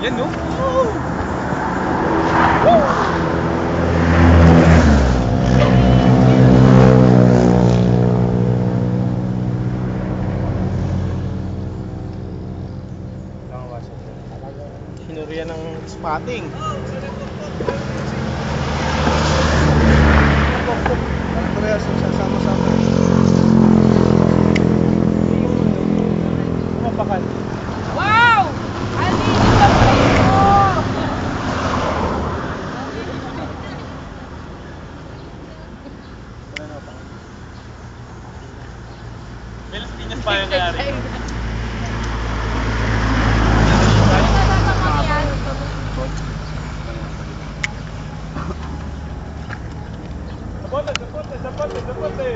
Yan, no? Hinuriya ng spotting. Parehas sasama-sama. Mapakan. Wow! Alinis na mo! Melas pinyas pa yung nangyari. Zapote!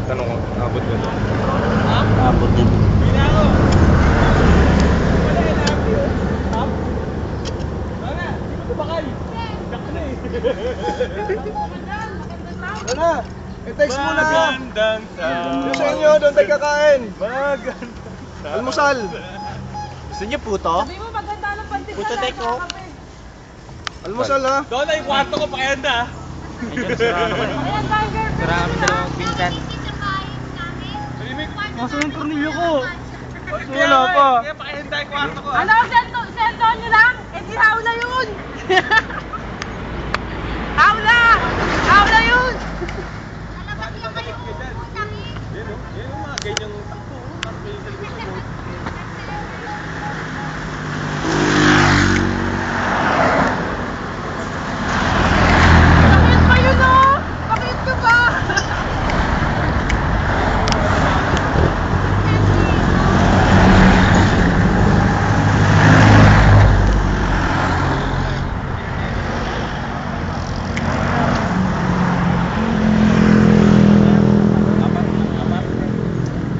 Tanong ko, abot ba ito? Ha? Abot din. Pina ako! Wala yung nabi oh. Ha? Wala, hindi ko tumakay. Yak na eh. Ano na? I-text mo na. Magandang Yung sa inyo, doon tayo kakain. Magandang Almusal. Gusto niyo puto? Sabi mo maganda ng pantit Puto na teko. Almusal ha? Doon na yung kwarto ko, pakihanda. Ayan, tiger. Maraming dalawang pinsan. Masa yung tornilyo ko? Wala pa. Kaya pakihanda yung kwarto ko. Ano, cellphone nyo lang? Eh, di hawla yun! Hawla! Hawla yun! Yan yung mga ganyang takbo. Tapos may television mo. Bakit pa yun oh? Bakit ka ba?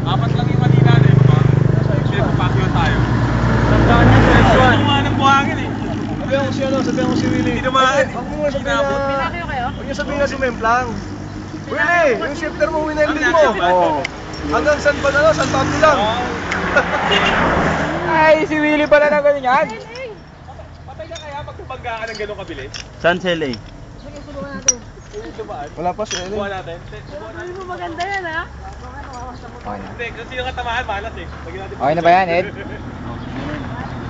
Apat lang yung kanina na yun, ba? Pinagpapakyo tayo. Sandaan niya, Pinagpapakyo. Tumaan ng buhangin eh. Sabihan ko si Willie. Hindi naman. Huwag mo sabihin na. Pinakyo kayo? Huwag niyo sabihin na sumemplang. Willie, yung shifter mo, wineldig mo. Oo. Hanggang San Pablo lang. Ay, si Willie pala na ganyan. Patay ka kaya pag tumangga ka ng gano'ng kabilis? San Sele? Sige, subukan natin. Dumaan. Wala pa si Ellen. Subukan natin. Subukan Sabi natin. mo maganda yan ha? Okay na. Hindi, kung sino katamaan, malas eh. Lagyan natin. Okay na ba yan, Ed?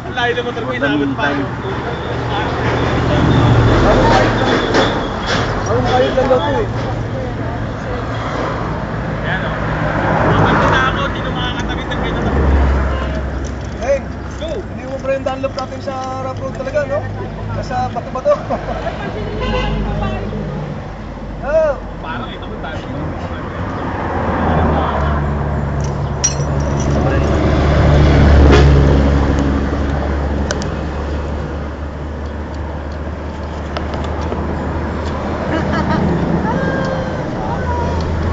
Ang layo ng motor ko, inabot pa. Ang kahit lang daw to eh. Yan o. Kapag na ako, sino makakatawid ng ganyan na Hey, go! hindi mo pa rin download natin sa rough road talaga, no? Nasa bato-bato. Oh, Parang ito mo tayo.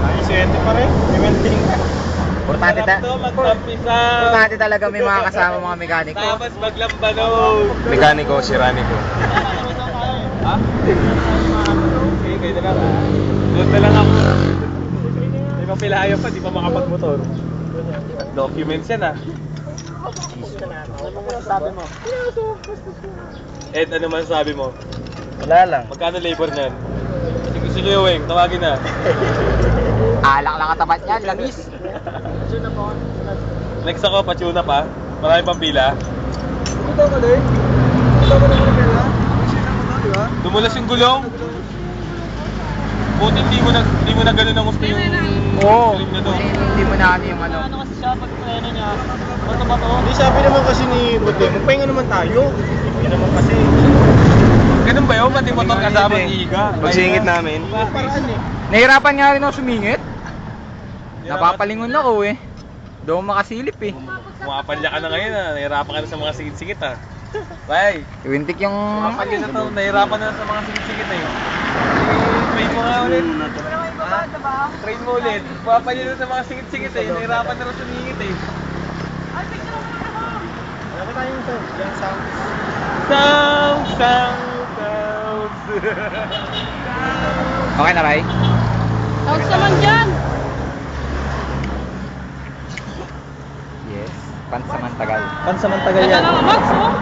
ayos pa rin. May welding ka. Importante talaga may mga kasama mga mekaniko. Tapos maglambanog. Mekaniko, si Ranico. Ha? Okay, kayo na lang. Doon na lang ako. Di pa pilayo pa, di pa makapagmotor. Documents yan ah. Sabi mo. Ed, ano man sabi mo? Wala lang. Magkano labor niyan? Sige, gusto nyo yung tawagin na. Alak lang katapat yan, langis. Next ako, patuna pa. Marami pang pila. Ito ka din. Ito ka naman pala. Isina mo na, di ba? Dumulas yung gulong. Buti hindi mo na ganun ang gusto yung Oo. galing na to. Hindi mo na ano yung ano. kasi siya pag preno niya? Bato ba to? Hindi, sabi naman kasi ni Bude, magpahinga naman tayo. Hindi naman kasi. Ganun ba yun? Pati motor kasama ng iga. Pagsingit namin. Paraan eh. Nahirapan nga rin ako sumingit. Napapalingon ako eh. Doon makasilip eh. Pumapalya ka na ngayon ah. Nahirapan ka na sa mga sigit-sigit ah. Bye. Iwintik yung... Pumapalya na to. Nahirapan na sa mga sigit-sigit eh. Train mo nga ulit. Train mo ulit. Pumapalya na sa mga sigit-sigit eh. Nahirapan na rin sumingit eh. Ano tayo ito? Yan, sound. Sounds. Okay na, Ray? Sounds naman dyan! Yes. Pansamantagal. Pansamantagal Ito yan. na, Max, oh.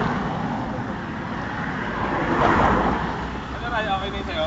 Ano Ray, okay na yun sa'yo?